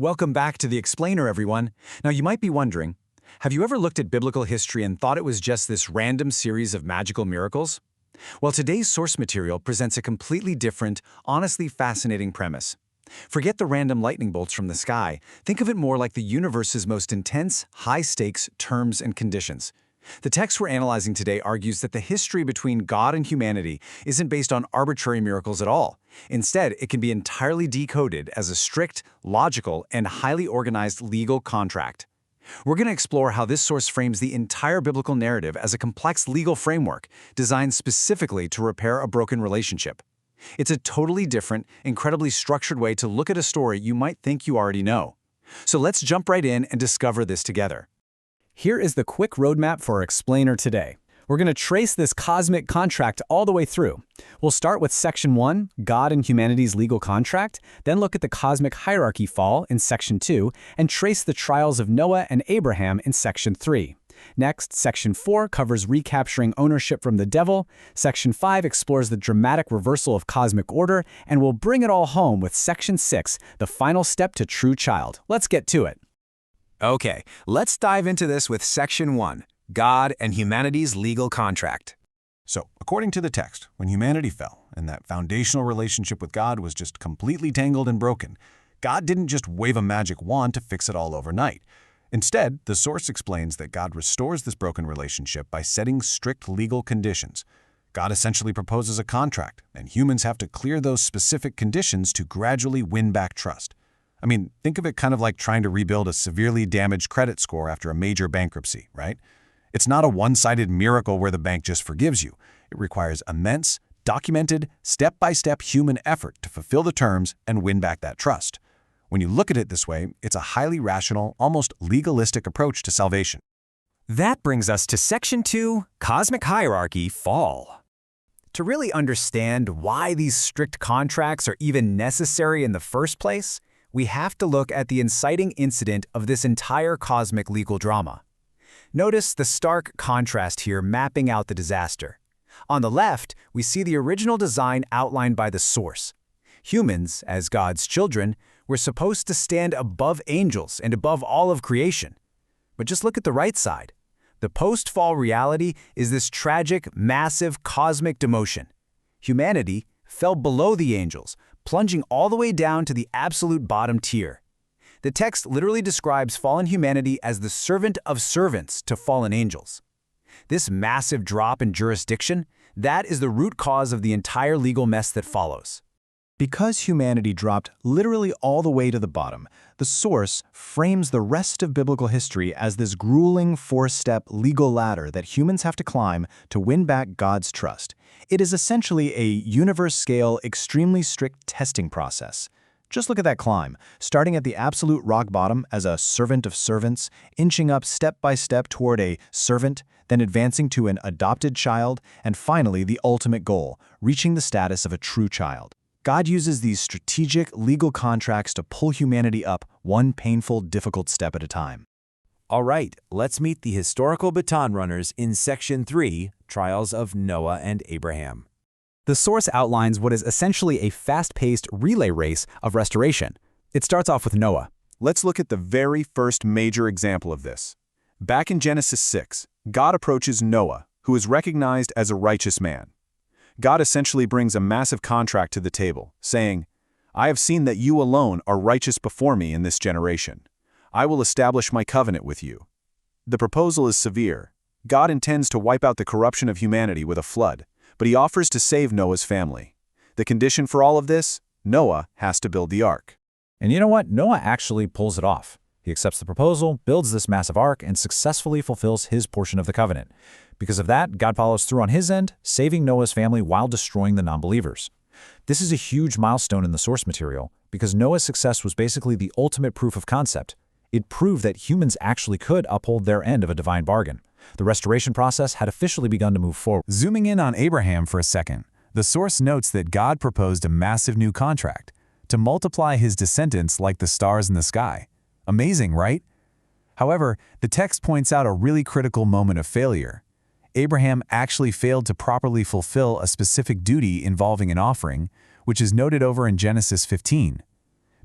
Welcome back to The Explainer, everyone. Now, you might be wondering, have you ever looked at biblical history and thought it was just this random series of magical miracles? Well, today's source material presents a completely different, honestly fascinating premise. Forget the random lightning bolts from the sky. Think of it more like the universe's most intense, high-stakes terms and conditions. The text we're analyzing today argues that the history between God and humanity isn't based on arbitrary miracles at all. Instead, it can be entirely decoded as a strict, logical, and highly organized legal contract. We're going to explore how this source frames the entire biblical narrative as a complex legal framework designed specifically to repair a broken relationship. It's a totally different, incredibly structured way to look at a story you might think you already know. So let's jump right in and discover this together. Here is the quick roadmap for our explainer today. We're going to trace this cosmic contract all the way through. We'll start with Section 1, God and humanity's legal contract, then look at the cosmic hierarchy fall in Section 2, and trace the trials of Noah and Abraham in Section 3. Next, Section 4 covers recapturing ownership from the devil. Section 5 explores the dramatic reversal of cosmic order, and we'll bring it all home with Section 6, the final step to true child. Let's get to it. Okay, let's dive into this with Section 1, God and humanity's legal contract. So, according to the text, when humanity fell and that foundational relationship with God was just completely tangled and broken, God didn't just wave a magic wand to fix it all overnight. Instead, the source explains that God restores this broken relationship by setting strict legal conditions. God essentially proposes a contract, and humans have to clear those specific conditions to gradually win back trust. I mean, think of it kind of like trying to rebuild a severely damaged credit score after a major bankruptcy, right? It's not a one-sided miracle where the bank just forgives you. It requires immense, documented, step-by-step human effort to fulfill the terms and win back that trust. When you look at it this way, it's a highly rational, almost legalistic approach to salvation. That brings us to Section 2, Cosmic Hierarchy Fall. To really understand why these strict contracts are even necessary in the first place, we have to look at the inciting incident of this entire cosmic legal drama. Notice the stark contrast here mapping out the disaster. On the left, we see the original design outlined by the source. Humans, as God's children, were supposed to stand above angels and above all of creation. But just look at the right side. The post-fall reality is this tragic, massive cosmic demotion. Humanity fell below the angels, plunging all the way down to the absolute bottom tier. The text literally describes fallen humanity as the servant of servants to fallen angels. This massive drop in jurisdiction, that is the root cause of the entire legal mess that follows. Because humanity dropped literally all the way to the bottom, the source frames the rest of biblical history as this grueling four-step legal ladder that humans have to climb to win back God's trust. It is essentially a universe-scale, extremely strict testing process. Just look at that climb, starting at the absolute rock bottom as a servant of servants, inching up step by step toward a servant, then advancing to an adopted child, and finally the ultimate goal, reaching the status of a true child. God uses these strategic legal contracts to pull humanity up one painful, difficult step at a time. All right, let's meet the historical baton runners in Section 3, Trials of Noah and Abraham. The source outlines what is essentially a fast-paced relay race of restoration. It starts off with Noah. Let's look at the very first major example of this. Back in Genesis 6, God approaches Noah, who is recognized as a righteous man. God essentially brings a massive contract to the table, saying, "I have seen that you alone are righteous before me in this generation. I will establish my covenant with you." The proposal is severe. God intends to wipe out the corruption of humanity with a flood, but he offers to save Noah's family. The condition for all of this? Noah has to build the ark. And you know what? Noah actually pulls it off. He accepts the proposal, builds this massive ark, and successfully fulfills his portion of the covenant. Because of that, God follows through on his end, saving Noah's family while destroying the non-believers. This is a huge milestone in the source material, because Noah's success was basically the ultimate proof of concept. It proved that humans actually could uphold their end of a divine bargain. The restoration process had officially begun to move forward. Zooming in on Abraham for a second, the source notes that God proposed a massive new contract to multiply his descendants like the stars in the sky. Amazing, right? However, the text points out a really critical moment of failure. Abraham actually failed to properly fulfill a specific duty involving an offering, which is noted over in Genesis 15.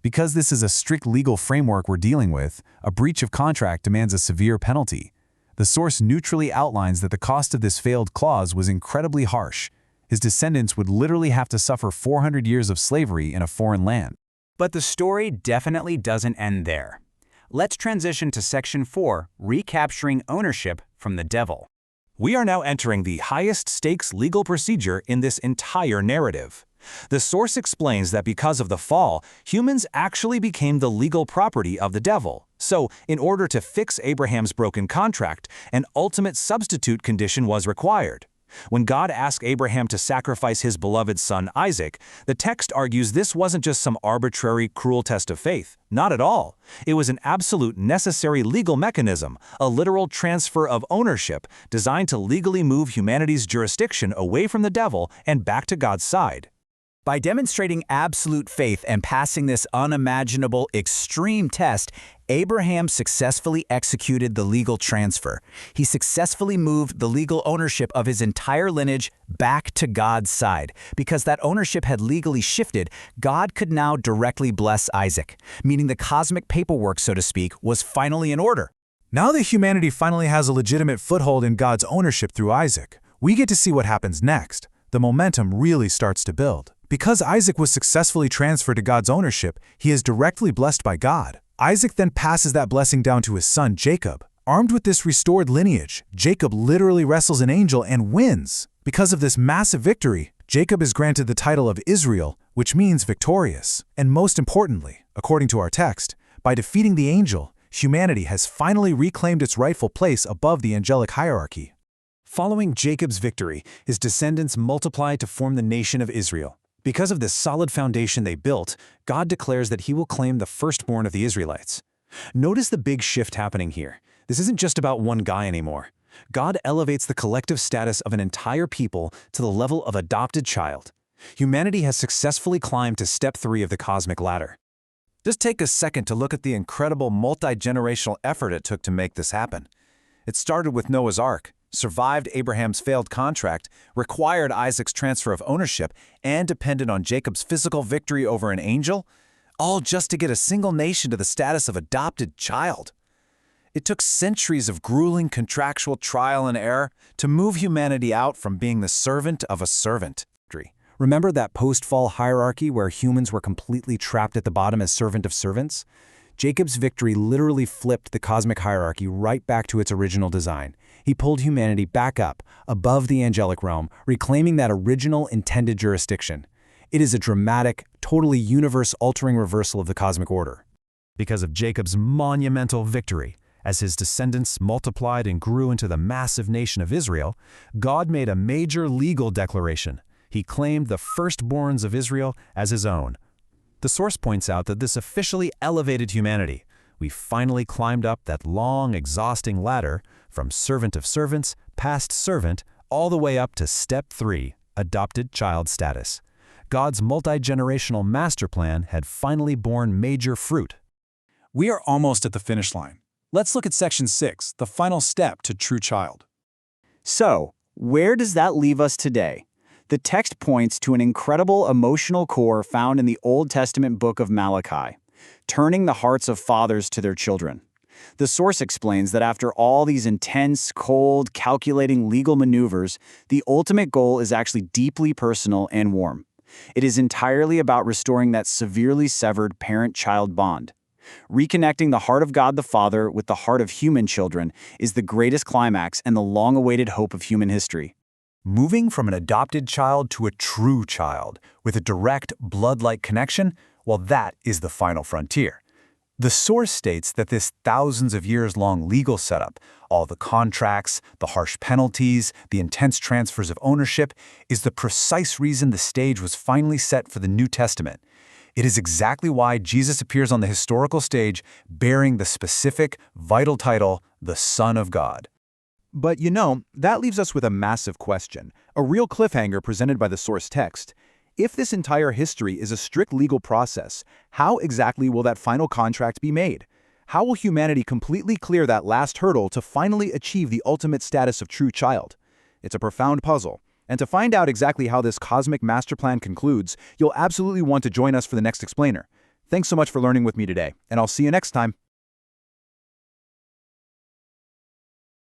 Because this is a strict legal framework we're dealing with, a breach of contract demands a severe penalty. The source neutrally outlines that the cost of this failed clause was incredibly harsh. His descendants would literally have to suffer 400 years of slavery in a foreign land. But the story definitely doesn't end there. Let's transition to Section 4, Recapturing Ownership from the Devil. We are now entering the highest stakes legal procedure in this entire narrative. The source explains that because of the fall, humans actually became the legal property of the devil. So, in order to fix Abraham's broken contract, an ultimate substitute condition was required. When God asked Abraham to sacrifice his beloved son Isaac, the text argues this wasn't just some arbitrary, cruel test of faith. Not at all. It was an absolute necessary legal mechanism, a literal transfer of ownership designed to legally move humanity's jurisdiction away from the devil and back to God's side. By demonstrating absolute faith and passing this unimaginable, extreme test, Abraham successfully executed the legal transfer. He successfully moved the legal ownership of his entire lineage back to God's side. Because that ownership had legally shifted, God could now directly bless Isaac, meaning the cosmic paperwork, so to speak, was finally in order. Now that humanity finally has a legitimate foothold in God's ownership through Isaac, we get to see what happens next. The momentum really starts to build. Because Isaac was successfully transferred to God's ownership, he is directly blessed by God. Isaac then passes that blessing down to his son Jacob. Armed with this restored lineage, Jacob literally wrestles an angel and wins. Because of this massive victory, Jacob is granted the title of Israel, which means victorious. And most importantly, according to our text, by defeating the angel, humanity has finally reclaimed its rightful place above the angelic hierarchy. Following Jacob's victory, his descendants multiplied to form the nation of Israel. Because of this solid foundation they built, God declares that he will claim the firstborn of the Israelites. Notice the big shift happening here. This isn't just about one guy anymore. God elevates the collective status of an entire people to the level of adopted child. Humanity has successfully climbed to step 3 of the cosmic ladder. Just take a second to look at the incredible multi-generational effort it took to make this happen. It started with Noah's Ark, survived Abraham's failed contract, required Isaac's transfer of ownership, and depended on Jacob's physical victory over an angel, all just to get a single nation to the status of adopted child. It took centuries of grueling contractual trial and error to move humanity out from being the servant of a servant. Remember that post-fall hierarchy where humans were completely trapped at the bottom as servant of servants? Jacob's victory literally flipped the cosmic hierarchy right back to its original design. He pulled humanity back up, above the angelic realm, reclaiming that original intended jurisdiction. It is a dramatic, totally universe-altering reversal of the cosmic order. Because of Jacob's monumental victory, as his descendants multiplied and grew into the massive nation of Israel, God made a major legal declaration. He claimed the firstborns of Israel as his own. The source points out that this officially elevated humanity. We finally climbed up that long, exhausting ladder from servant of servants, past servant, all the way up to step 3, adopted child status. God's multi-generational master plan had finally borne major fruit. We are almost at the finish line. Let's look at Section 6, the final step to true child. So, where does that leave us today? The text points to an incredible emotional core found in the Old Testament book of Malachi, turning the hearts of fathers to their children. The source explains that after all these intense, cold, calculating legal maneuvers, the ultimate goal is actually deeply personal and warm. It is entirely about restoring that severely severed parent-child bond. Reconnecting the heart of God the Father with the heart of human children is the greatest climax and the long-awaited hope of human history. Moving from an adopted child to a true child with a direct, blood-like connection, well, that is the final frontier. The source states that this thousands of years-long legal setup, all the contracts, the harsh penalties, the intense transfers of ownership, is the precise reason the stage was finally set for the New Testament. It is exactly why Jesus appears on the historical stage bearing the specific, vital title, the Son of God. But that leaves us with a massive question, a real cliffhanger presented by the source text. If this entire history is a strict legal process, how exactly will that final contract be made? How will humanity completely clear that last hurdle to finally achieve the ultimate status of true child? It's a profound puzzle. And to find out exactly how this cosmic master plan concludes, you'll absolutely want to join us for the next explainer. Thanks so much for learning with me today, and I'll see you next time.